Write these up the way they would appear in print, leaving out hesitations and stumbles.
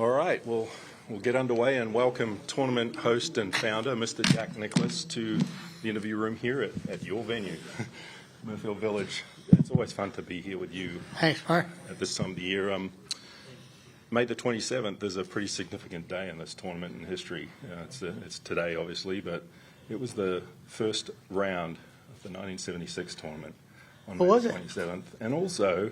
All right, well, we'll get underway and welcome tournament host and founder, Mr. Jack Nicklaus, to the interview room here at your venue, Muirfield Village. It's always fun to be here with you. Thanks, Mark. At this time of the year. May the 27th is a pretty significant day in this tournament in history. It's today, obviously, but it was the first round of the 1976 tournament on May the 27th. And also,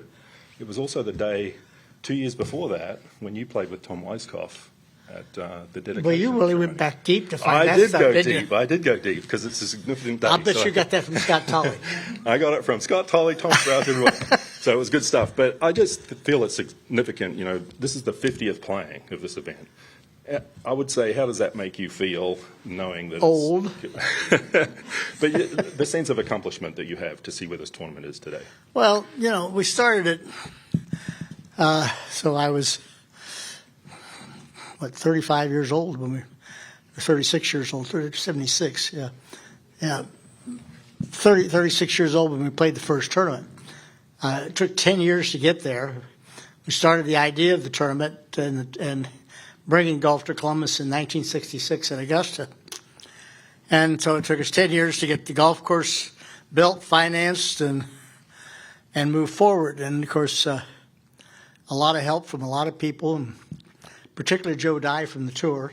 it was also the day 2 years before that when you played with Tom Weiskopf at the dedication. Well, you really went back deep to find that stuff, didn't you? I did go deep because it's a significant day. I bet you got that from Scott Tolley. I got it from Scott Tolley, Tom Sprout, everyone. So it was good stuff. But I just feel it's significant. You know, this is the 50th playing of this event. I would say, how does that make you feel knowing that old? But the sense of accomplishment that you have to see where this tournament is today. Well, you know, we started it. So I was, 35 years old when we, 36 years old, 76, yeah. 36 years old when we played the first tournament. It took 10 years to get there. We started the idea of the tournament and bringing golf to Columbus in 1966 in Augusta. And so it took us 10 years to get the golf course built, financed, and move forward. And, of course, a lot of help from a lot of people, and particularly Joe Dye from the tour.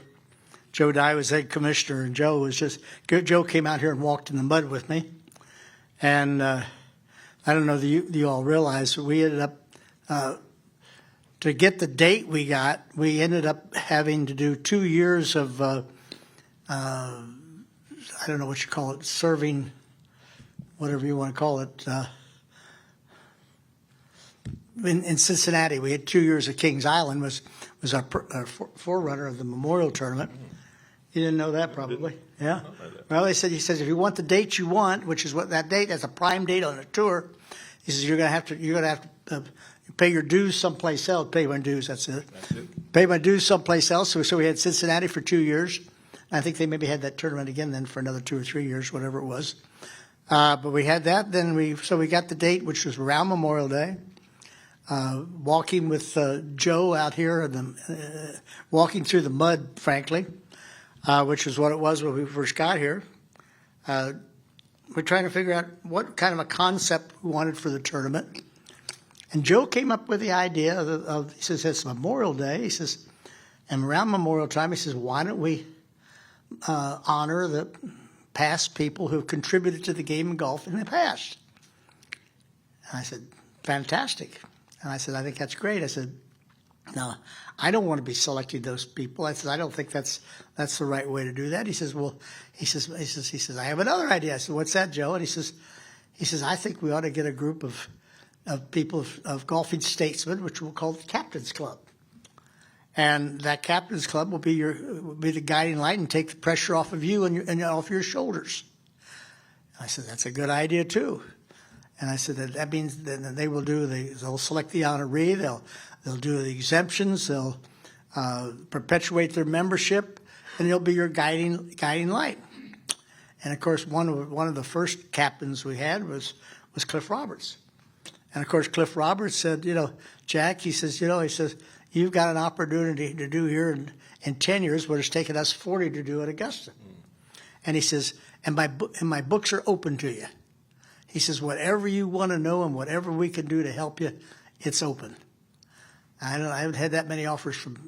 Joe Dye was head commissioner, and Joe came out here and walked in the mud with me. And I don't know that you all realize, but we ended up, to get the date we got, we ended up having to do 2 years of, I don't know what you call it, serving, whatever you want to call it, in Cincinnati. We had 2 years of Kings Island, was our forerunner of the Memorial Tournament. You didn't know that, probably. Yeah. Well, he says if you want the date you want, which is what that date, that's a prime date on a tour. He says you're gonna have to pay your dues someplace else. Pay my dues. That's it. Pay my dues someplace else. So we had Cincinnati for 2 years. I think they maybe had that tournament again then for another 2 or 3 years, whatever it was. But we had that. Then we got the date, which was around Memorial Day. Walking with Joe out here, and walking through the mud, frankly, which is what it was when we first got here. We're trying to figure out what kind of a concept we wanted for the tournament. And Joe came up with the idea he says, it's Memorial Day. He says, and around Memorial time, he says, why don't we honor the past people who have contributed to the game of golf in the past? And I said, fantastic. And I said, I think that's great. I said, no, I don't want to be selecting those people. I said, I don't think that's the right way to do that. He says, well, he says, I have another idea. I said, what's that, Joe? And he says, I think we ought to get a group of people of golfing statesmen, which we'll call the Captain's Club. And that Captain's Club will be the guiding light and take the pressure off of you and off your shoulders. I said, that's a good idea too. And I said that means that they'll select the honoree, they'll do the exemptions, they'll perpetuate their membership, and they'll be your guiding light. And of course, one of the first captains we had was Cliff Roberts. And of course, Cliff Roberts said, Jack, he says, you've got an opportunity to do here in 10 years what it's taken us 40 to do at Augusta. And he says, and my books are open to you. He says, whatever you want to know and whatever we can do to help you, it's open. I haven't had that many offers from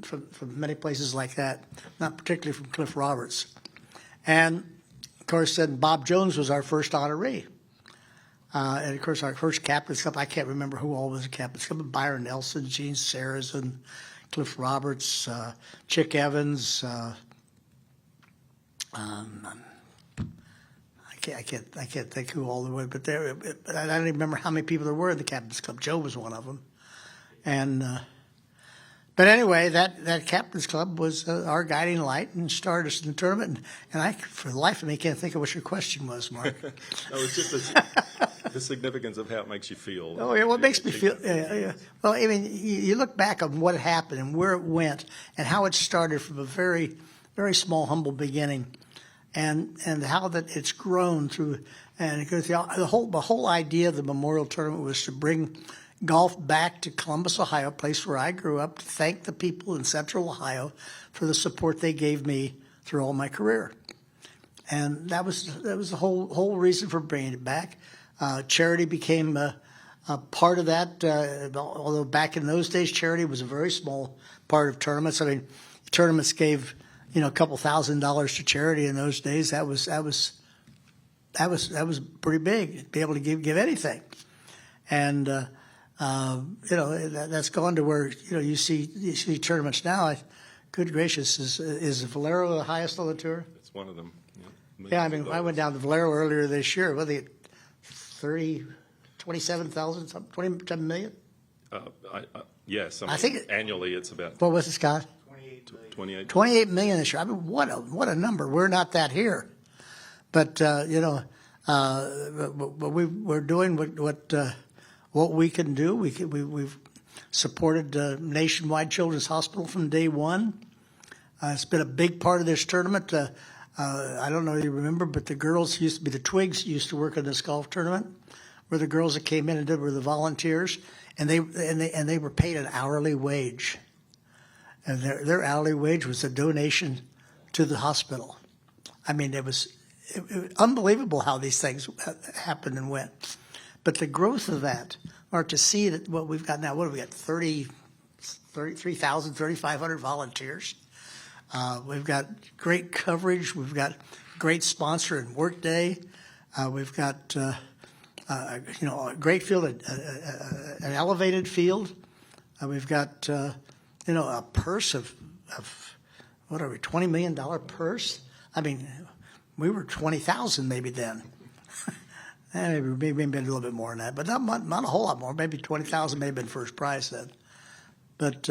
many places like that, not particularly from Cliff Roberts. And, of course, then Bob Jones was our first honoree. And, of course, our first Captain's Cup, I can't remember who all was a Captain's Cup, but Byron Nelson, Gene Sarazen, Cliff Roberts, Chick Evans, I can't think who all the way, but I don't even remember how many people there were in the Captain's Club. Joe was one of them, and but anyway, that Captain's Club was our guiding light and started us in the tournament. And I, for the life of me, can't think of what your question was, Mark. No, it's just the significance of how it makes you feel. Oh yeah, what makes me feel? Yeah. Well, I mean, you look back on what happened and where it went and how it started from a very, very small, humble beginning. And how that it's grown through, and because the whole idea of the Memorial Tournament was to bring golf back to Columbus, Ohio, place where I grew up, to thank the people in Central Ohio for the support they gave me through all my career. And that was the whole reason for bringing it back. Charity became a part of that. Although back in those days, charity was a very small part of tournaments. I mean, tournaments gave a couple $1,000s to charity in those days. That was pretty big to be able to give anything. And that's gone to where you see tournaments now. Good gracious, is Valero the highest on the tour? It's one of them. Yeah, I mean, I went down to Valero earlier this year. What they 27,000, something, 27 million? Yes, I think annually it's about What was it, Scott? 28. 28 million this year. I mean, what a number. We're not that here, but but we're doing what we can do. We've supported Nationwide Children's Hospital from day one. It's been a big part of this tournament. I don't know if you remember, but the girls the Twigs used to work in this golf tournament, where the girls that came in and were the volunteers, and they were paid an hourly wage, and their hourly wage was a donation to the hospital. I mean, it was unbelievable how these things happened and went. But the growth of that, or to see that what we've got now, what have we got, 33,000, 3,500 volunteers. We've got great coverage. We've got great sponsor in Workday. We've got a great field, an elevated field. We've got a purse of what are we, $20 million purse? I mean, we were 20,000 maybe then. Maybe a little bit more than that, but not a whole lot more. Maybe 20,000 may have been first prize then. But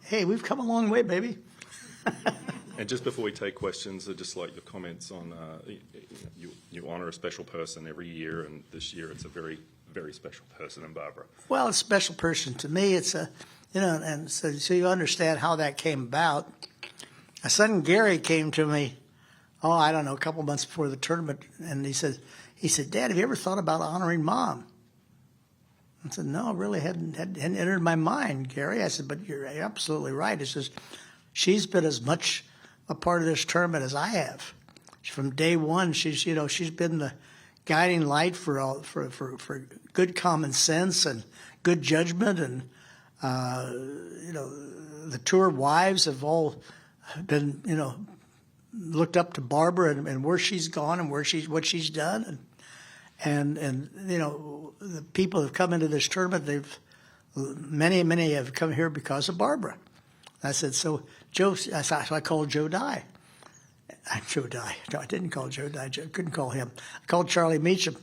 hey, we've come a long way, baby. And just before we take questions, I'd just like your comments on you honour a special person every year, and this year it's a very, very special person in Barbara. Well, it's a special person to me. It's and so you understand how that came about. My son Gary came to me, I don't know, a couple months before the tournament, and he said, "Dad, have you ever thought about honoring Mom?" I said, "No, it really hadn't entered my mind, Gary." I said, "But you're absolutely right." He says, "She's been as much a part of this tournament as I have. From day one, she's been the guiding light for good common sense and good judgment, and the tour wives have all been looked up to Barbara and where she's gone and what she's done, and the people have come into this tournament. Many have come here because of Barbara." I said, so I called Joe Dye. Joe Dye. No, I didn't call Joe Dye. Couldn't call him. I called Charlie Meacham.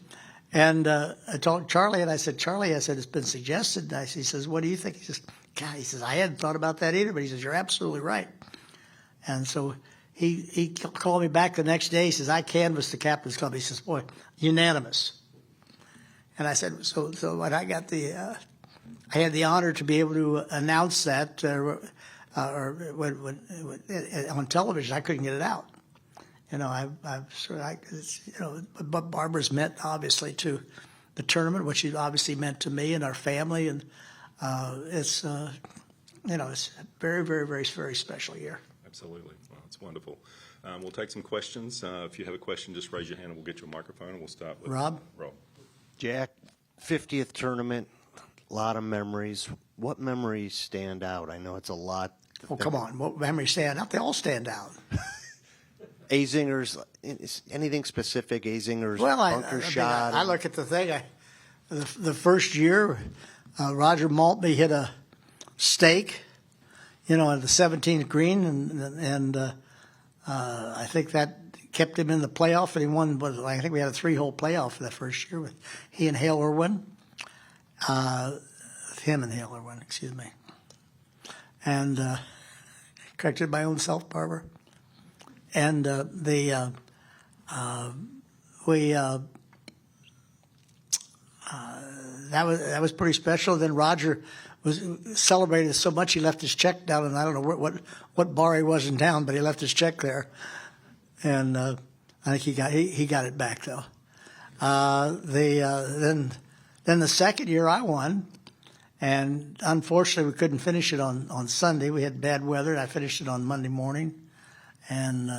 And I told Charlie, and I said, "Charlie," I said, "it's been suggested." And he says, "What do you think?" He says, "God," he says, "I hadn't thought about that either." But he says, "You're absolutely right." And so he called me back the next day. He says, "I canvassed the Captain's Club." He says, "Boy, unanimous." And I said, so when I got I had the honor to be able to announce that, when on television, I couldn't get it out. But Barbara's meant obviously to the tournament, what she obviously meant to me and our family, and it's a very, very, very, very special year. Absolutely. Well, it's wonderful. We'll take some questions. If you have a question, just raise your hand and we'll get you a microphone, and we'll start with Rob. Jack, 50th tournament, a lot of memories. What memories stand out? I know it's a lot. Oh, come on. What memories stand out? They all stand out. Azingers, anything specific? Azingers, Well, bunker shot? I look at the thing. The first year, Roger Maltby hit a stake, at the 17th green, and I think that kept him in the playoff, and he won. I think we had a 3-hole playoff for that first year with he and Hale Irwin, him and Hale Irwin, excuse me, and corrected my own self, Barbara, and that was pretty special. Then Roger was celebrated so much he left his check down, and I don't know what bar he was in town, but he left his check there, and I think he got it back though. Then Then the second year I won, and unfortunately we couldn't finish it on Sunday. We had bad weather, and I finished it on Monday morning, and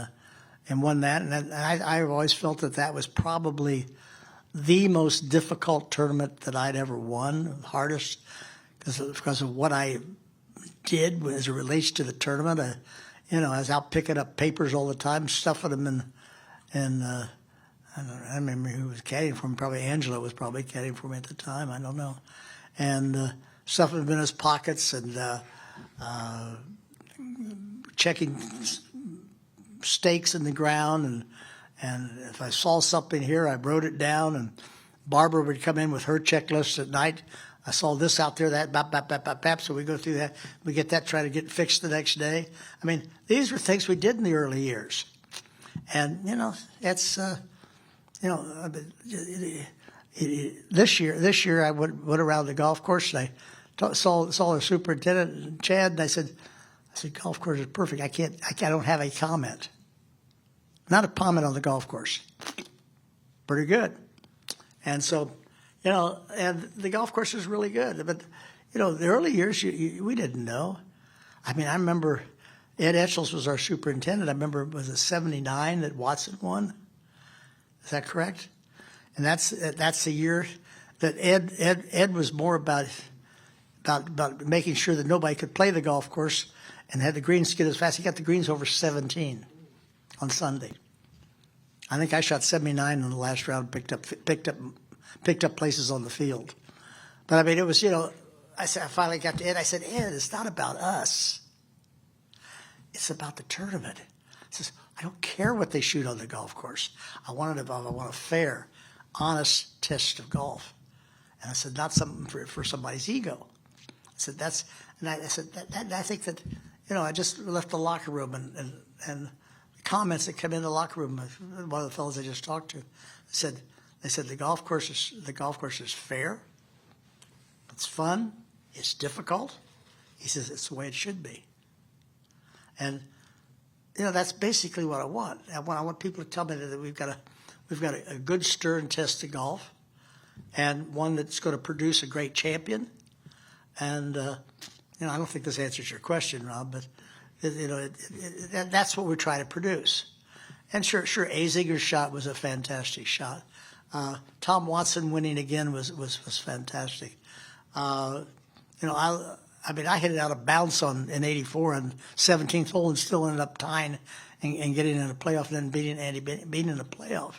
won that. And I've always felt that was probably the most difficult tournament that I'd ever won, the hardest, because of what I did as it relates to the tournament. I was out picking up papers all the time, stuffing them in I don't remember who was caddying for me. Probably Angela was probably caddying for me at the time. I don't know. And stuffing them in his pockets and checking stakes in the ground. And if I saw something here, I wrote it down. And Barbara would come in with her checklist at night. I saw this out there, that, bap, bap, bap, bap, bap. So we go through that. We get that, try to get fixed the next day. I mean, these were things we did in the early years. And, it's, this year I went around the golf course and I saw the superintendent, Chad, and I said, golf course is perfect. I don't have a comment. Not a comment on the golf course. Pretty good. And so, and the golf course is really good. But, the early years, we didn't know. I mean, I remember Ed Etchels was our superintendent. I remember it was a 79 that Watson won. Is that correct? And that's the year that Ed was more about making sure that nobody could play the golf course and had the greens skid as fast. He got the greens over 17 on Sunday. I think I shot 79 in the last round, picked up places on the field. But I mean, it was, I finally got to Ed. I said, Ed, it's not about us. It's about the tournament. He says, I don't care what they shoot on the golf course. I want a fair, honest test of golf. And I said, not something for somebody's ego. I said, I think that, I just left the locker room and the comments that come in the locker room, one of the fellows I just talked to, they said the golf course is fair, it's fun, it's difficult. He says it's the way it should be. And that's basically what I want. I want people to tell me that we've got a good stern test of golf, and one that's going to produce a great champion. And I don't think this answers your question, Rob, but that's what we're trying to produce. And sure, Azinger's shot was a fantastic shot. Tom Watson winning again was fantastic. I hit it out of bounds in '84 on 17th hole and still ended up tying and getting in a playoff and then beating Andy Bean in a playoff.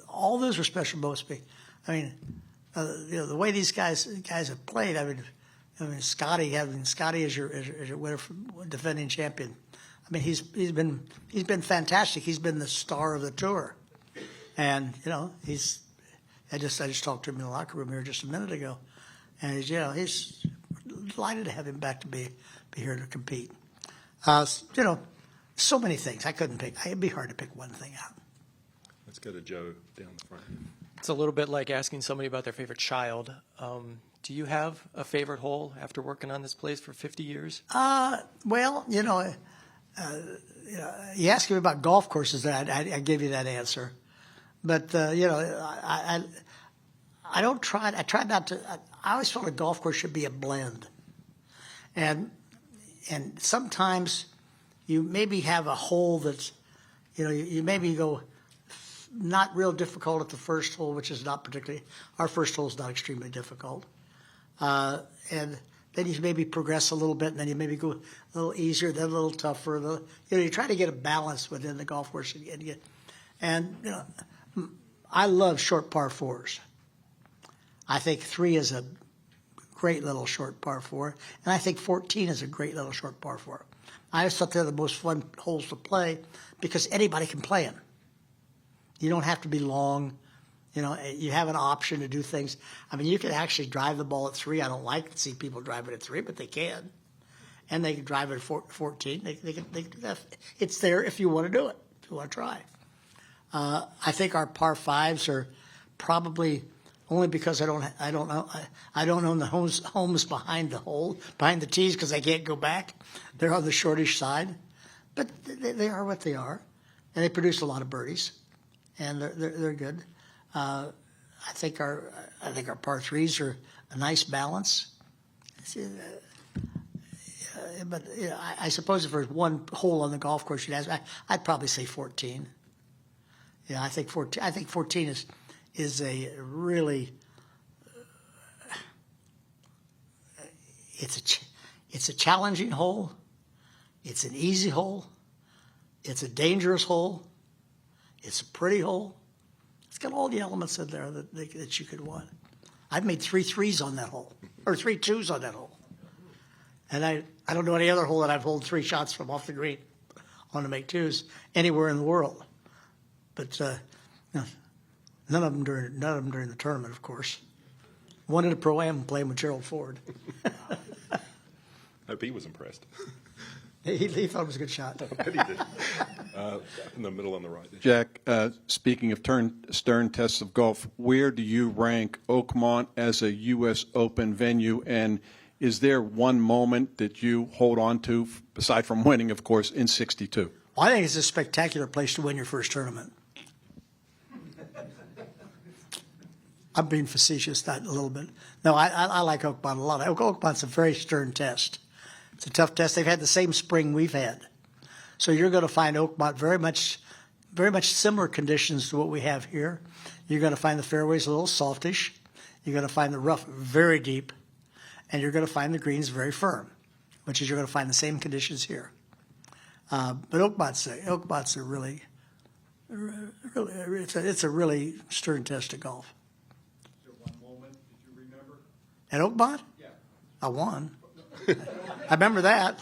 All those are special moments. I mean, the way these guys have played. I mean, Scotty as your winner, defending champion. I mean, he's been fantastic. He's been the star of the tour, and I just talked to him in the locker room here just a minute ago. And he's delighted to have him back to be here to compete. So many things I couldn't pick. It'd be hard to pick one thing out. Let's go to Joe down the front. It's a little bit like asking somebody about their favorite child. Do you have a favorite hole after working on this place for 50 years? Well, you ask me about golf courses, I give you that answer. But I don't try. I try not to. I always felt a golf course should be a blend, and sometimes you maybe have a hole that's, you maybe go not real difficult at the first hole, which is not particularly. Our first hole is not extremely difficult, and then you maybe progress a little bit, and then you maybe go a little easier, then a little tougher. You try to get a balance within the golf course and I love short par fours. I think 3 is a great little short par 4, and I think 14 is a great little short par 4. I always thought they're the most fun holes to play because anybody can play them. You don't have to be long. You have an option to do things. I mean, you can actually drive the ball at 3. I don't like to see people drive it at 3, but they can. And they can drive it at 14. They can do that. It's there if you want to do it, if you want to try. I think our par 5s are probably only because I don't own the homes behind the tees because I can't go back. They're on the shortish side, but they are what they are, and they produce a lot of birdies, and they're good. I think our par threes are a nice balance. But I suppose if there's one hole on the golf course you'd ask, I'd probably say 14. Yeah, I think 14. I think 14 is a really it's a challenging hole. It's an easy hole. It's a dangerous hole. It's a pretty hole. It's got all the elements in there that you could want. I've made 3 threes on that hole, or 3 twos on that hole. And I don't know any other hole that I've holed 3 shots from off the green on to make twos anywhere in the world. But none of them during the tournament, of course. One in a Pro-Am playing with Gerald Ford. Hope he was impressed. He thought it was a good shot. I bet he did. In the middle on the right. Jack, speaking of stern tests of golf, where do you rank Oakmont as a U.S. Open venue? And is there one moment that you hold on to, aside from winning, of course, in 62? Well, I think it's a spectacular place to win your first tournament. I'm being facetious that a little bit. No, I like Oakmont a lot. Oakmont's a very stern test. It's a tough test. They've had the same spring we've had. So you're going to find Oakmont very much similar conditions to what we have here. You're going to find the fairways a little softish. You're going to find the rough very deep. And you're going to find the greens very firm, which is you're going to find the same conditions here. But Oakmont's a really it's a really stern test of golf. Is there one moment that you remember? At Oakmont? Yeah. I won. I remember that.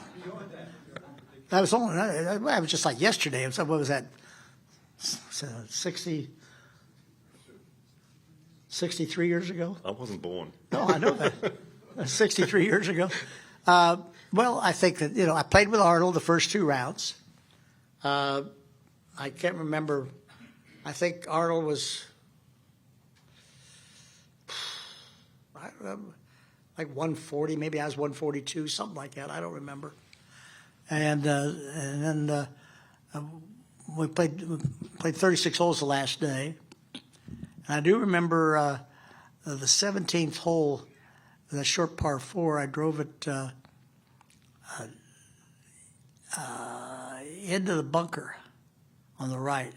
That was only, it was just like yesterday. What was that? 63 years ago? I wasn't born. No, I know that. 63 years ago. Well, I think that, I played with Arnold the first 2 rounds. I can't remember. I think Arnold was like 140, maybe I was 142, something like that. I don't remember. And then we played 36 holes the last day. And I do remember the 17th hole, that short par 4. I drove it into the bunker on the right,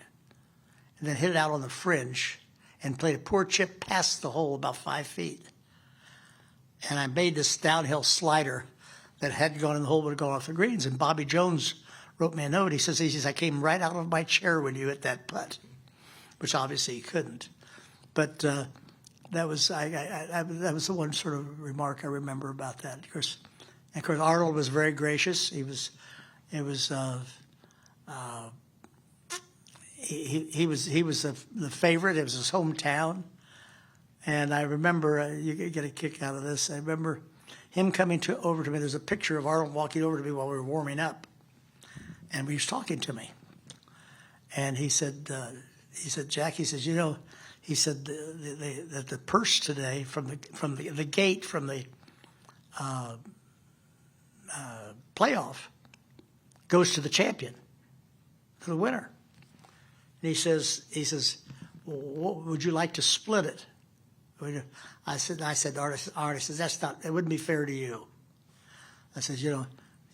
and then hit it out on the fringe, and played a poor chip past the hole about 5 feet. And I made this downhill slider that hadn't gone in the hole, but had gone off the greens. And Bobby Jones wrote me a note. He says, I came right out of my chair when you hit that putt, which obviously he couldn't. But that was that was the one sort of remark I remember about that. Of course, Arnold was very gracious. He was the favorite. It was his hometown. And I remember, you get a kick out of this, I remember him coming over to me. There's a picture of Arnold walking over to me while we were warming up. And he was talking to me. And he said, Jack, he says, he said that the purse today from the gate from the playoff goes to the champion, to the winner. And he says, well, would you like to split it? I said, Art, says, it wouldn't be fair to you. I said,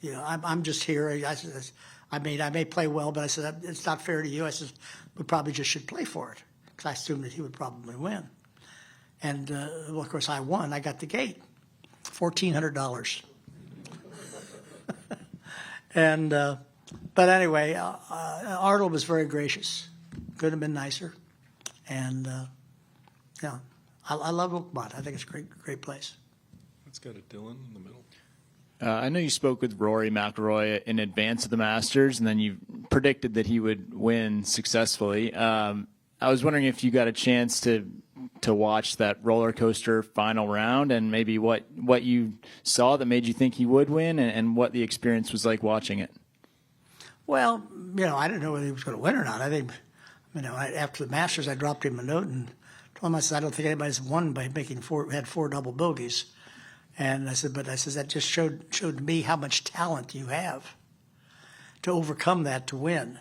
I'm just here. I said, I may play well, but I said, it's not fair to you. I said, we probably just should play for it, because I assumed that he would probably win. And, well, of course, I won. I got the gate, $1,400. And, but anyway, Arnold was very gracious. Could have been nicer. And, yeah. I love Oakmont. I think it's a great place. Let's go to Dylan in the middle. I know you spoke with Rory McIlroy in advance of the Masters, and then you predicted that he would win successfully. I was wondering if you got a chance to watch that roller coaster final round, and maybe what you saw that made you think he would win, and what the experience was like watching it. Well, I didn't know whether he was going to win or not. I think, after the Masters, I dropped him a note and told him, I said, I don't think anybody's won by had 4 double bogeys. And I said, that just showed me how much talent you have to overcome that to win,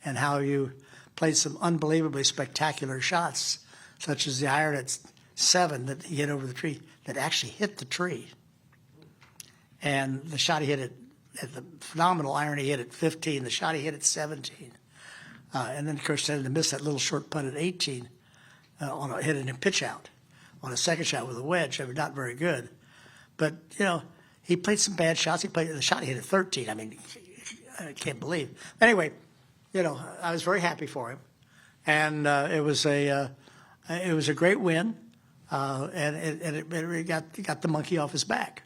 and how you played some unbelievably spectacular shots such as the iron at 7 that he hit over the tree that actually hit the tree. And the shot he hit at the phenomenal iron he hit at 15, the shot he hit at 17. And then, of course, then to miss that little short putt at 18 hit in a pitch out on a second shot with a wedge. I mean, not very good. But, he played some bad shots. He played the shot he hit at 13. I mean, I can't believe. Anyway, I was very happy for him. And it was a great win. And it got the monkey off his back.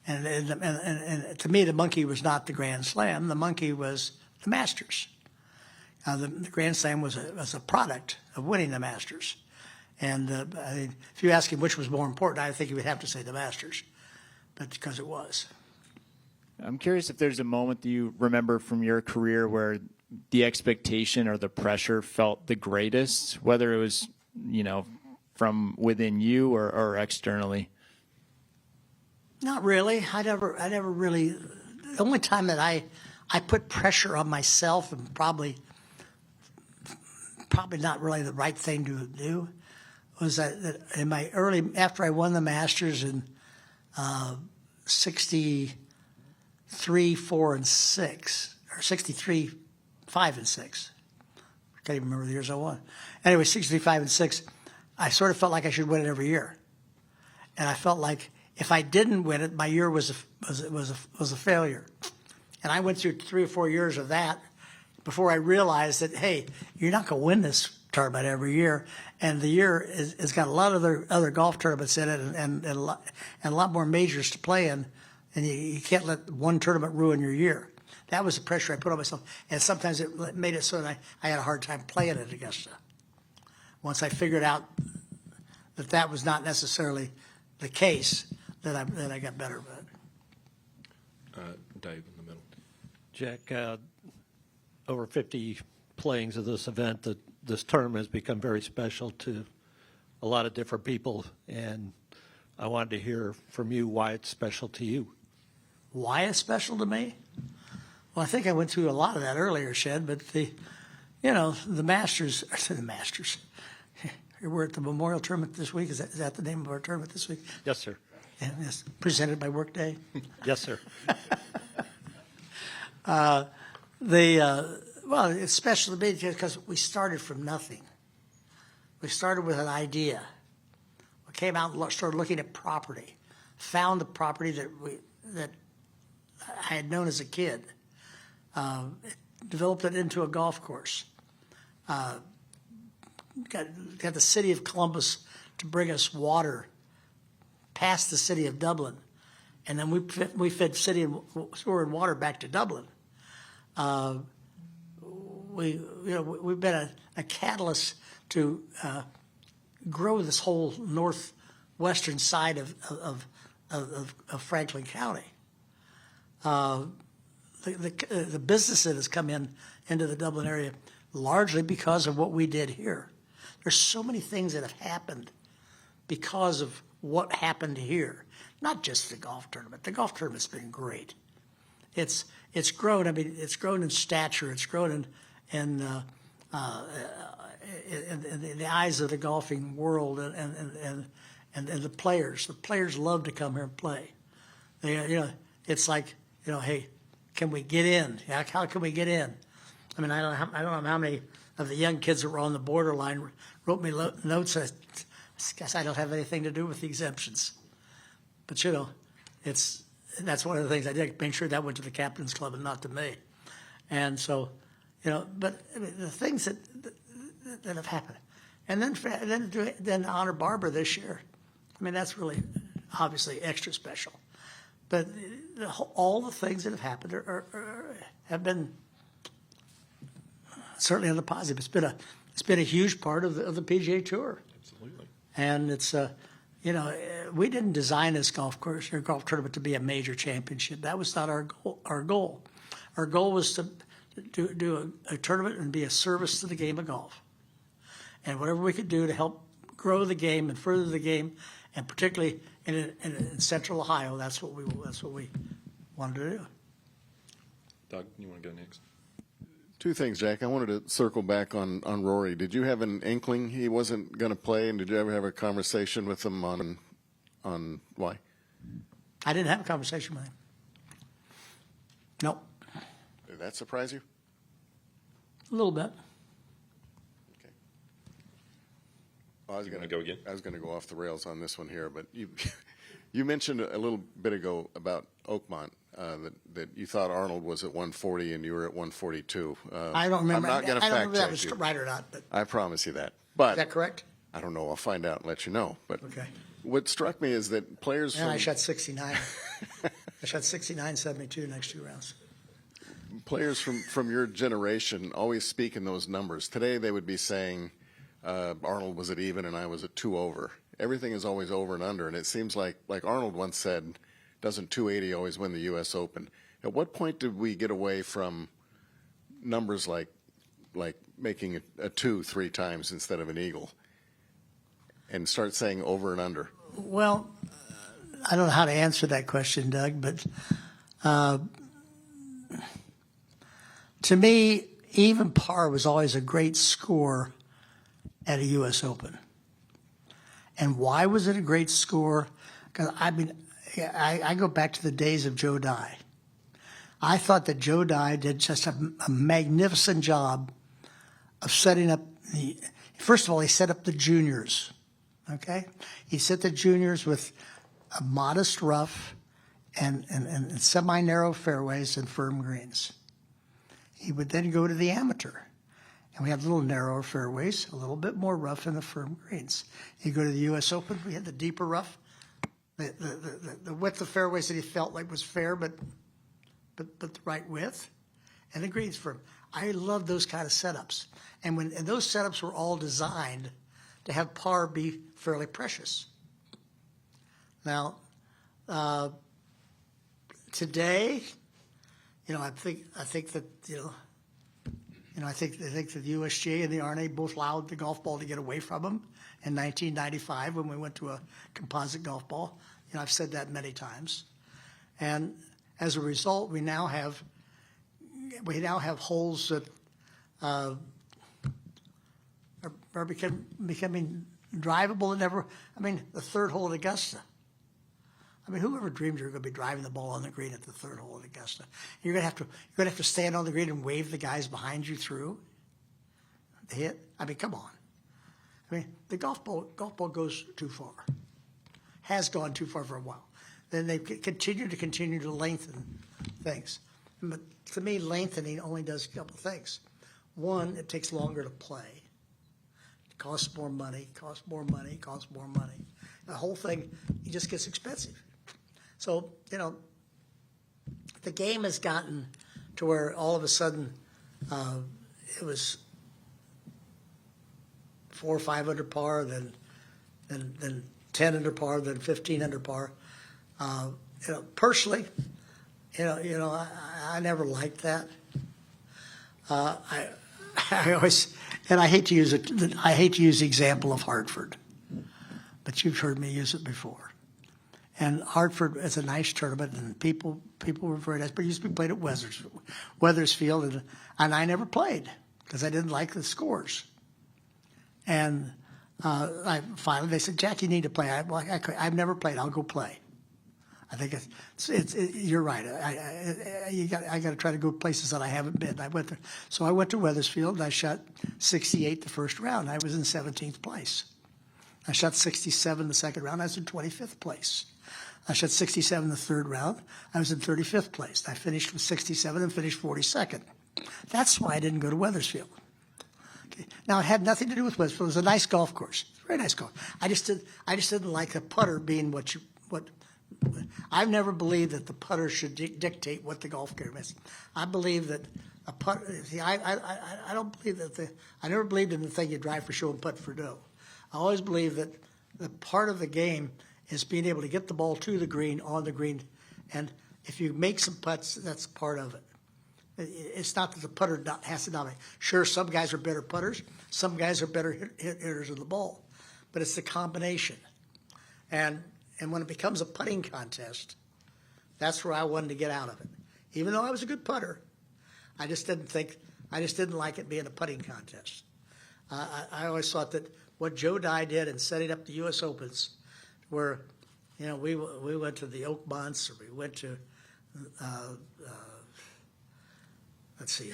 And to me, the monkey was not the Grand Slam. The monkey was the Masters. The Grand Slam was a product of winning the Masters. And if you ask him which was more important, I think he would have to say the Masters, but because it was. I'm curious if there's a moment that you remember from your career where the expectation or the pressure felt the greatest, whether it was, from within you or externally. Not really. I never really. The only time that I put pressure on myself, and probably not really the right thing to do, was that in my after I won the Masters in 63, 4, and 6, or 63, 5, and 6. I can't even remember the years I won. Anyway, 63, 5, and 6. I sort of felt like I should win it every year, and I felt like if I didn't win it, my year was a failure. And I went through 3 or 4 years of that before I realized that, hey, you're not going to win this tournament every year, and the year has got a lot of other golf tournaments in it, and a lot more majors to play in, and you can't let one tournament ruin your year. That was the pressure I put on myself, and sometimes it made it so that I had a hard time playing it Augusta. Once I figured out that was not necessarily the case, that I got better at. Dave in the middle. Jack, over 50 playings of this event, that this tournament has become very special to a lot of different people, and I wanted to hear from you why it's special to you. Why it's special to me? Well, I think I went through a lot of that earlier, Shed, but the Masters, the Masters. We're at the Memorial Tournament this week. Is that the name of our tournament this week? Yes, sir. Yeah, it's presented by Workday. Yes, sir. Well, it's special to me because we started from nothing. We started with an idea. We came out and started looking at property, found the property that I had known as a kid, developed it into a golf course. Got the city of Columbus to bring us water past the city of Dublin, and then we fed city and sewer and water back to Dublin. We've been a catalyst to grow this whole northwestern side of Franklin County. The business that has come into the Dublin area largely because of what we did here. There's so many things that have happened because of what happened here. Not just the golf tournament. The golf tournament's been great. It's grown. I mean, it's grown in stature. It's grown in the eyes of the golfing world and the players. The players love to come here and play. It's like, hey, can we get in? How can we get in? I mean, I don't know how many of the young kids that were on the borderline wrote me notes. I guess I don't have anything to do with the exemptions, but that's one of the things I did. Make sure that went to the captain's club and not to me. And so, but I mean, the things that have happened, and then to honor Barbara this year. I mean, that's really obviously extra special. But all the things that have happened have been certainly on the positive. It's been a huge part of the PGA Tour. Absolutely. And it's we didn't design this golf tournament to be a major championship. That was not our goal. Our goal was to do a tournament and be a service to the game of golf. And whatever we could do to help grow the game and further the game, and particularly in Central Ohio, that's what we wanted to do. Doug, you want to go next? Two things, Jack. I wanted to circle back on Rory. Did you have an inkling he wasn't going to play, and did you ever have a conversation with him on why? I didn't have a conversation with him. Nope. Did that surprise you? A little bit. Okay. Well, I was going to go again? I was going to go off the rails on this one here, but you mentioned a little bit ago about Oakmont that you thought Arnold was at 140 and you were at 142. I don't remember. I'm not going to I don't fact remember that check was you. right or not, but I promise you that. But is that correct? I don't know. I'll find out and let you know. But Okay. what struck me is that players And from I shot 69. I shot 69, 72 next 2 rounds. players from your generation always speak in those numbers. Today they would be saying Arnold was at even and I was at 2 over. Everything is always over and under, and it seems like Arnold once said, doesn't 280 always win the U.S. Open? At what point did we get away from numbers like making a 2 3 times instead of an eagle and start saying over and under? Well, I don't know how to answer that question, Doug, but to me, even par was always a great score at a U.S. Open. And why was it a great score? Because, I go back to the days of Joe Dye. I thought that Joe Dye did just a magnificent job of setting up first of all, he set up the juniors, okay? He set the juniors with a modest rough and semi-narrow fairways and firm greens. He would then go to the amateur, and we had little narrower fairways, a little bit more rough in the firm greens. He'd go to the U.S. Open, we had the deeper rough, the width of fairways that he felt like was fair, but the right width, and the greens firm. I love those kind of setups, and those setups were all designed to have par be fairly precious. Now, today, I think that I think that the USGA and the R&A both allowed the golf ball to get away from them in 1995 when we went to a composite golf ball. I've said that many times, and as a result, we now have holes that are becoming drivable and never. The third hole at Augusta. Whoever dreamed you were going to be driving the ball on the green at the third hole at Augusta? You're going to have to stand on the green and wave the guys behind you through the hit. Come on. The golf ball goes too far. Has gone too far for a while. Then they continue to lengthen things. But to me, lengthening only does a couple of things. One, it takes longer to play. It costs more money. The whole thing, it just gets expensive. So, the game has gotten to where all of a sudden it was 4 or 5 under par, then 10 under par, then 15 under par. Personally, I never liked that. I always, and I hate to use it. I hate to use the example of Hartford, but you've heard me use it before. And Hartford is a nice tournament, and people were very nice. But it used to be played at Wethersfield, and I never played because I didn't like the scores. And finally they said, "Jack, you need to play." I've never played. I'll go play. I think you're right. I got to try to go places that I haven't been. I went there. So I went to Wethersfield, and I shot 68 the first round. I was in 17th place. I shot 67 the second round. I was in 25th place. I shot 67 the third round. I was in 35th place. I finished with 67 and finished 42nd. That's why I didn't go to Wethersfield. Okay. Now, it had nothing to do with Wethersfield. It was a nice golf course. Very nice golf. I just didn't like the putter being what. I've never believed that the putter should dictate what the golf game is. I believe that a putter. See, I don't believe that I never believed in the thing you drive for show and putt for dough. I always believe that the part of the game is being able to get the ball to the green, on the green, and if you make some putts, that's part of it. It's not that the putter has to dominate. Sure, some guys are better putters, some guys are better hitters of the ball, but it's the combination. And when it becomes a putting contest, that's where I wanted to get out of it. Even though I was a good putter, I just didn't think I just didn't like it being a putting contest. I always thought that what Joe Dye did in setting up the U.S. Opens, where, you know, we went to the Oakmonts, or we went to, let's see,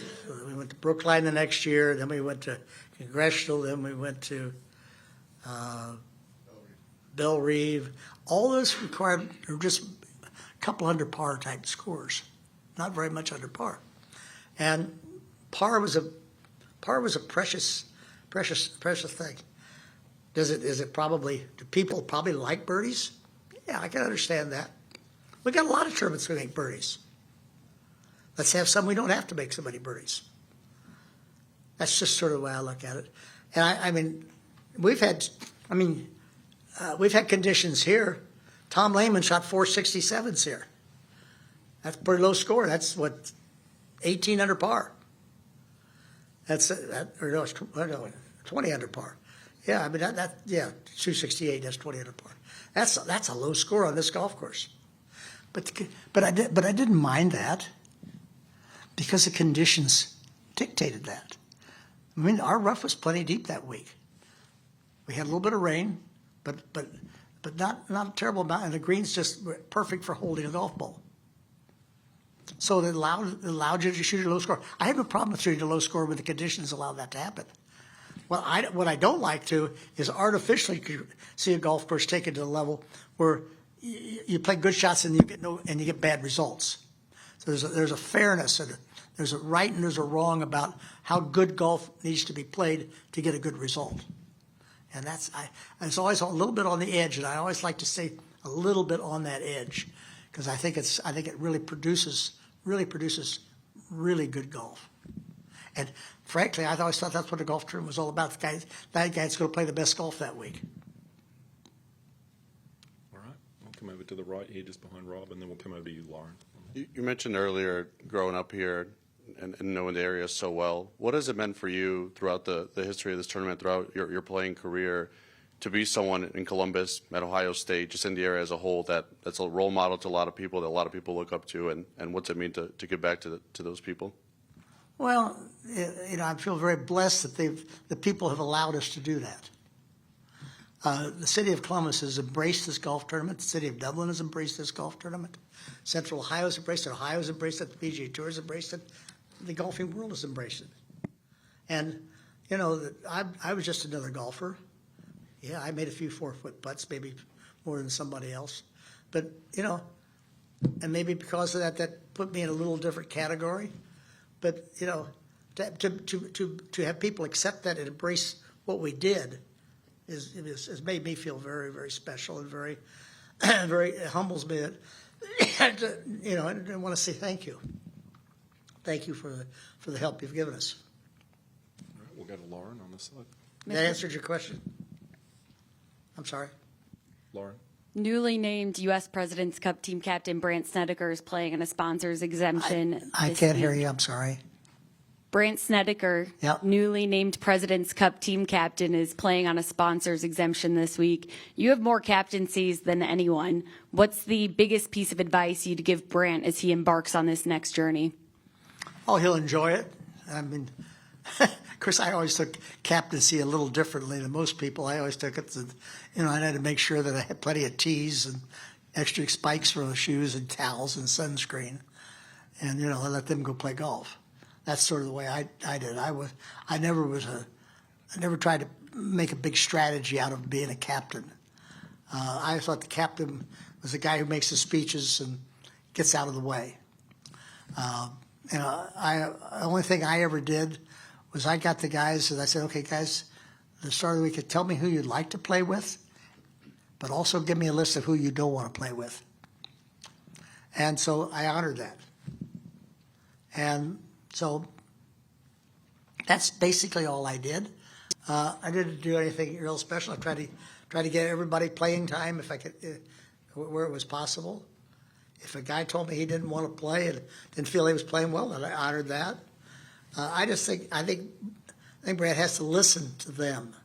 we went to Brookline the next year, then we went to Congressional, then we went to Belle Reve. All those required are just a couple under par type scores, not very much under par. And par was a precious thing. Is it probably, do people probably like birdies? Yeah, I can understand that. We got a lot of tournaments we make birdies. Let's have some we don't have to make so many birdies. That's just sort of the way I look at it. And I mean, we've had conditions here. Tom Lehman shot 467s here. That's a pretty low score. That's what, 18 under par. That's 20 under par. Yeah, I mean yeah, 268. That's 20 under par. That's a low score on this golf course. But I didn't mind that because the conditions dictated that. I mean, our rough was plenty deep that week. We had a little bit of rain, but not a terrible amount, and the greens just were perfect for holding a golf ball. So it allowed you to shoot a low score. I have no problem with shooting a low score when the conditions allow that to happen. What I don't like to is artificially see a golf course taken to the level where you play good shots and you get bad results. So there's a fairness and there's a right and there's a wrong about how good golf needs to be played to get a good result. And it's always a little bit on the edge, and I always like to stay a little bit on that edge because I think it really produces really good golf. And frankly, I always thought that's what a golf tournament was all about. That guy's going to play the best golf that week. All right, I'll come over to the right here, just behind Rob, and then we'll come over to you, Lauren. You mentioned earlier growing up here and knowing the area so well. What has it meant for you throughout the history of this tournament, throughout your playing career, to be someone in Columbus, at Ohio State, just in the area as a whole, that's a role model to a lot of people, that a lot of people look up to, and what's it mean to give back to those people? Well, you know, I feel very blessed that the people have allowed us to do that. The city of Columbus has embraced this golf tournament. The city of Dublin has embraced this golf tournament. Central Ohio has embraced it. Ohio has embraced it. The PGA Tour has embraced it. The golfing world has embraced it. And, you know, I was just another golfer. Yeah, I made a few 4-foot putts, maybe more than somebody else. But, you know, and maybe because of that put me in a little different category. But, you know, to have people accept that and embrace what we did has made me feel very, very special and very, it humbles me. That, you know, I want to say thank you. Thank you for the help you've given us. All right, we'll go to Lauren on this side. That answered your question? I'm sorry? Lauren? Newly named U.S. President's Cup team captain Brant Snedeker is playing on a sponsor's exemption. I can't hear you. I'm sorry. Brant Snedeker, Yep. newly named President's Cup team captain, is playing on a sponsor's exemption this week. You have more captaincies than anyone. What's the biggest piece of advice you'd give Brant as he embarks on this next journey? Oh, he'll enjoy it. I mean, of course, I always took captaincy a little differently than most people. I always took it to, you know, I had to make sure that I had plenty of tees and extra spikes for the shoes and towels and sunscreen. And, you know, I let them go play golf. That's sort of the way I did. I never tried to make a big strategy out of being a captain. I thought the captain was the guy who makes the speeches and gets out of the way. You know, the only thing I ever did was I got the guys and I said, okay, guys, at the start of the week, tell me who you'd like to play with, but also give me a list of who you don't want to play with. And so I honored that. And so that's basically all I did. I didn't do anything real special. I tried to get everybody playing time if I could, where it was possible. If a guy told me he didn't want to play and didn't feel he was playing well, then I honored that. I think Brad has to listen to them.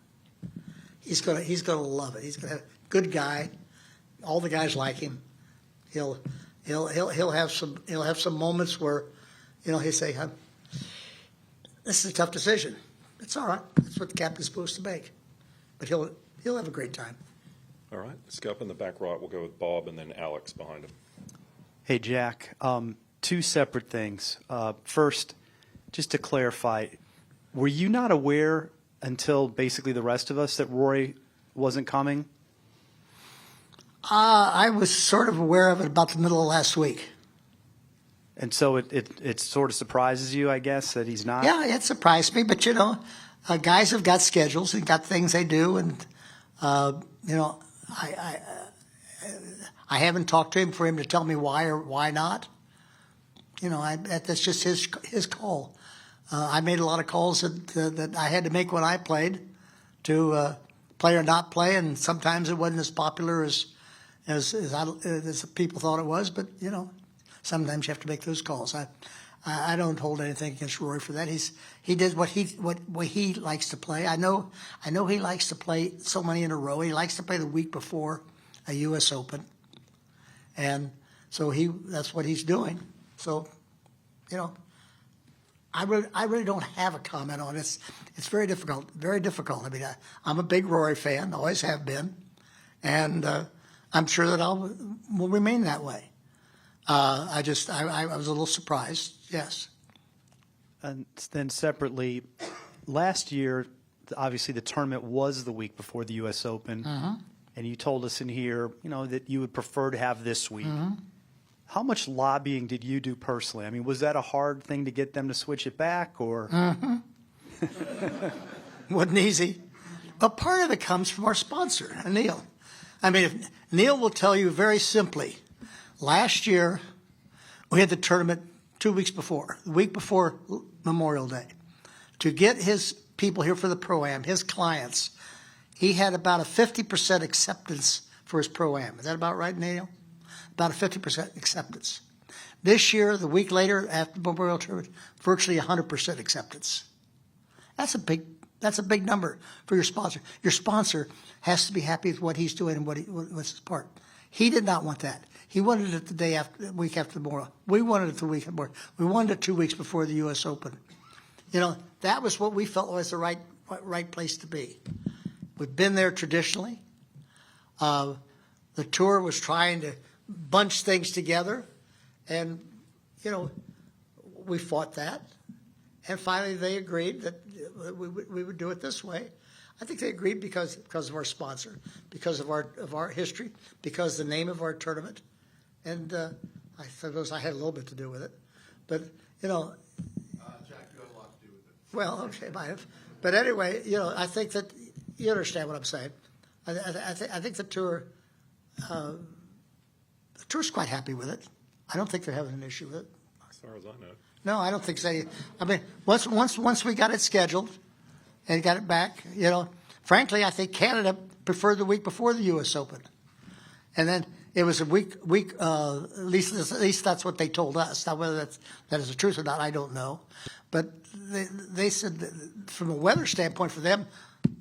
He's gonna love it. He's gonna have a good guy. All the guys like him. He'll have some moments where, you know, he'll say, this is a tough decision. It's all right. That's what the captain's supposed to make. But he'll have a great time. All right, let's go up in the back right. We'll go with Bob and then Alex behind him. Hey, Jack. Two separate things. First, just to clarify, were you not aware until basically the rest of us that Rory wasn't coming? I was sort of aware of it about the middle of last week. And so it sort of surprises you, I guess, that he's not? Yeah, it surprised me, but guys have got schedules and got things they do, and I haven't talked to him for him to tell me why or why not. That's just his call. I made a lot of calls that I had to make when I played to play or not play, and sometimes it wasn't as popular as people thought it was. But sometimes you have to make those calls. I don't hold anything against Rory for that. He did what he likes to play. I know he likes to play so many in a row. He likes to play the week before a U.S. Open, and so that's what he's doing. So, I really don't have a comment on it. It's very difficult. Very difficult. I mean, I'm a big Rory fan, always have been, and I'm sure that will remain that way. I was a little surprised. Yes. And then separately, last year, obviously the tournament was the week before the U.S. Open, and you told us in here, that you would prefer to have this week. How much lobbying did you do personally? I mean, was that a hard thing to get them to switch it back, or? Wasn't easy. But part of it comes from our sponsor, Neil. I mean, Neil will tell you very simply, last year we had the tournament 2 weeks before, the week before Memorial Day. To get his people here for the Pro-Am, his clients, he had about a 50% acceptance for his Pro-Am. Is that about right, Neil? About a 50% acceptance. This year, the week later, after the Memorial Tournament, virtually 100% acceptance. That's a big number for your sponsor. Your sponsor has to be happy with what he's doing and what's his part. He did not want that. He wanted it the week after the Memorial. We wanted it the week after. We wanted it 2 weeks before the U.S. Open. That was what we felt was the right place to be. We've been there traditionally. The tour was trying to bunch things together, and we fought that, and finally they agreed that we would do it this way. I think they agreed because of our sponsor, because of our history, because the name of our tournament, and I suppose I had a little bit to do with it, but Jack, you had a lot to do with it. well, okay, I have, but anyway, I think that you understand what I'm saying. I think the tour. The tour's quite happy with it. I don't think they're having an issue with it. As far as I know. No, I don't think so. I mean, once we got it scheduled and got it back, frankly, I think Canada preferred the week before the U.S. Open, and then it was a week. At least that's what they told us. Now, whether that is the truth or not, I don't know. But they said that from a weather standpoint for them,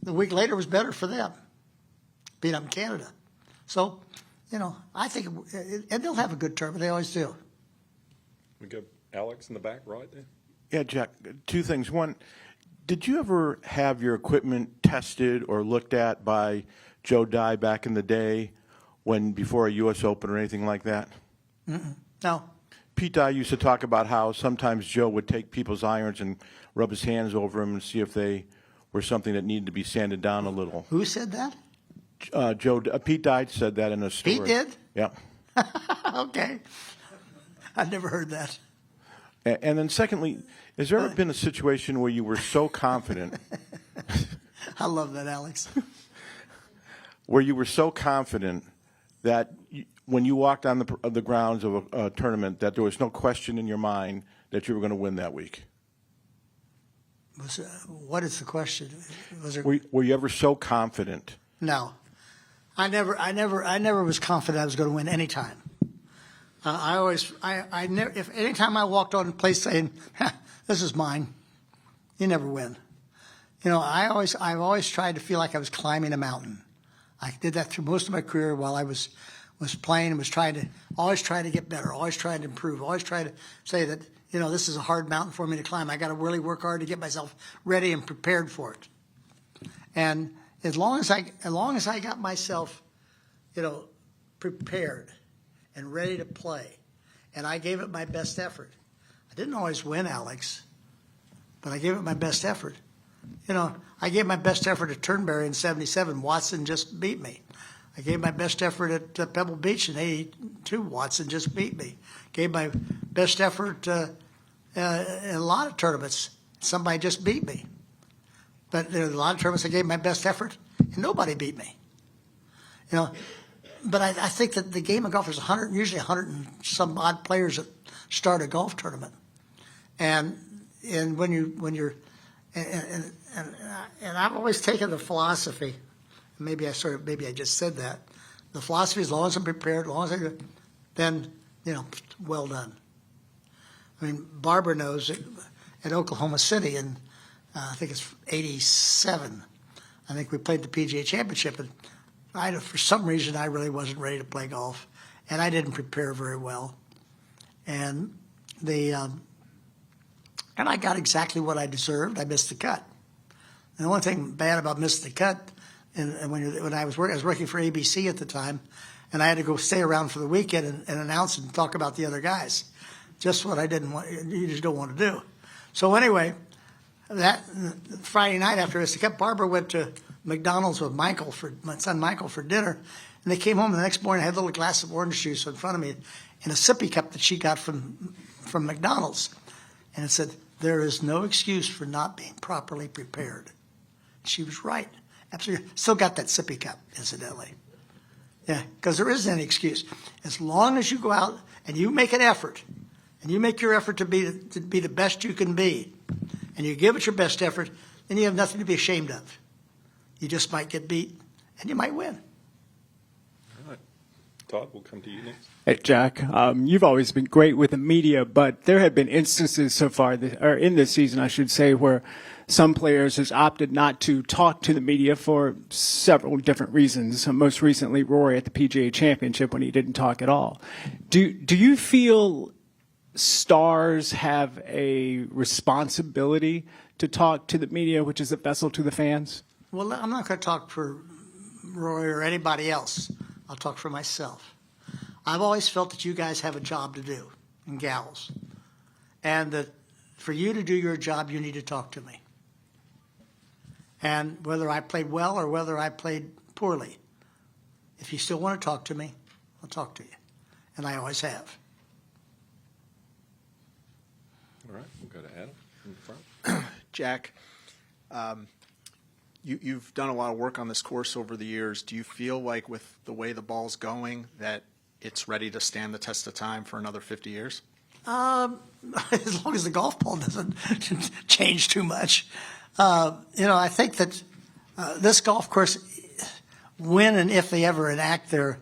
the week later was better for them, being up in Canada. So. I think, and they'll have a good tournament. They always do. We go Alex in the back right there. Yeah, Jack, two things. One, did you ever have your equipment tested or looked at by Joe Dye back in the day before a U.S. Open or anything like that? No. Pete Dye used to talk about how sometimes Joe would take people's irons and rub his hands over them and see if they were something that needed to be sanded down a little. Who said that? Pete Dye said that in a story. Pete did? Yeah. Okay. I've never heard that. And then secondly, has there ever been a situation where you were so confident? I love that, Alex. Where you were so confident that when you walked on the grounds of a tournament that there was no question in your mind that you were going to win that week? What is the question? Were you ever so confident? No. I never was confident I was going to win any time. If anytime I walked on a place saying, "This is mine," you never win. I've always tried to feel like I was climbing a mountain. I did that through most of my career while I was playing and was always trying to get better, always trying to improve, always trying to say that you know, this is a hard mountain for me to climb. I got to really work hard to get myself ready and prepared for it. And as long as I got myself, you know, prepared and ready to play, and I gave it my best effort. I didn't always win, Alex, but I gave it my best effort. You know, I gave my best effort at Turnberry in '77. Watson just beat me. I gave my best effort at Pebble Beach in '82. Watson just beat me. Gave my best effort in a lot of tournaments. Somebody just beat me. But there are a lot of tournaments I gave my best effort, and nobody beat me. You know, but I think that the game of golf is usually 100 and some odd players that start a golf tournament, and when I've always taken the philosophy. Maybe I just said that. The philosophy, as long as I'm prepared, as long as then, you know, well done. I mean, Barbara knows at Oklahoma City in, I think it's '87, I think we played the PGA Championship, and for some reason, I really wasn't ready to play golf, and I didn't prepare very well. And and I got exactly what I deserved. I missed the cut. And the only thing bad about missing the cut, and when I was working for ABC at the time, and I had to go stay around for the weekend and announce and talk about the other guys. Just what I didn't want. You just don't want to do. So anyway, that Friday night after I missed the cut, Barbara went to McDonald's with my son Michael for dinner, and they came home the next morning. I had a little glass of orange juice in front of me in a sippy cup that she got from McDonald's, and it said, "There is no excuse for not being properly prepared." She was right. Absolutely. Still got that sippy cup, incidentally. Yeah, because there isn't any excuse. As long as you go out and you make an effort, and you make your effort to be the best you can be, and you give it your best effort, then you have nothing to be ashamed of. You just might get beat, and you might win. All right. Todd, we'll come to you next. Hey, Jack, you've always been great with the media, but there have been instances so far, or in this season, I should say, where some players has opted not to talk to the media for several different reasons. Most recently, Rory at the PGA Championship when he didn't talk at all. Do you feel stars have a responsibility to talk to the media, which is a vessel to the fans? Well, I'm not going to talk for Rory or anybody else. I'll talk for myself. I've always felt that you guys have a job to do, and gals, and that for you to do your job, you need to talk to me. And whether I played well or whether I played poorly, if you still want to talk to me, I'll talk to you. And I always have. All right, we'll go to Adam in the front. Jack, you've done a lot of work on this course over the years. Do you feel like with the way the ball's going that it's ready to stand the test of time for another 50 years? As long as the golf ball doesn't change too much. I think that this golf course, when and if they ever enact their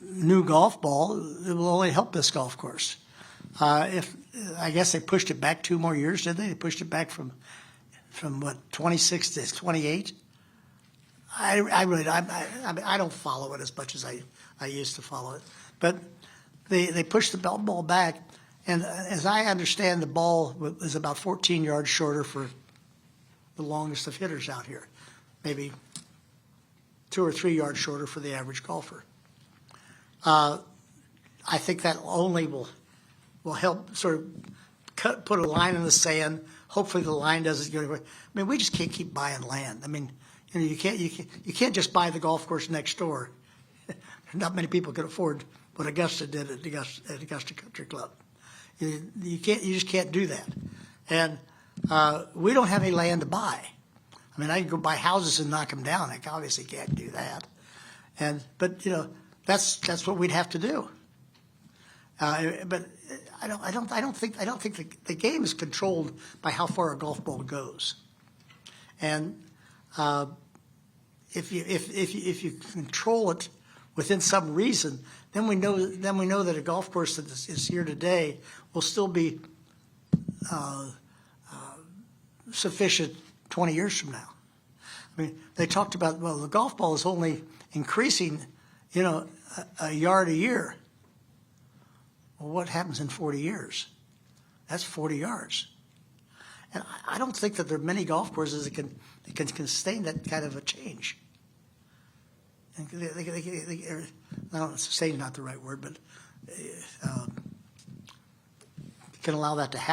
new golf ball, it will only help this golf course. If I guess they pushed it back 2 more years, did they? They pushed it back from what, 26 to 28. I don't follow it as much as I used to follow it, but they pushed the ball back, and as I understand, the ball is about 14 yards shorter for the longest of hitters out here, maybe 2 or 3 yards shorter for the average golfer. I think that only will help sort of put a line in the sand. Hopefully the line doesn't go anywhere. I mean, we just can't keep buying land. I mean, you can't just buy the golf course next door. Not many people can afford what Augusta did at Augusta Country Club. You just can't do that. And we don't have any land to buy. I mean, I can go buy houses and knock them down. I obviously can't do that. But that's what we'd have to do. But I don't think the game is controlled by how far a golf ball goes. And if you control it within some reason, then we know that a golf course that is here today will still be sufficient 20 years from now. I mean, they talked about, well, the golf ball is only increasing, a yard a year. Well, what happens in 40 years? That's 40 yards. And I don't think that there are many golf courses that can sustain that kind of a change. And no, sustain is not the right word, but can allow that to happen.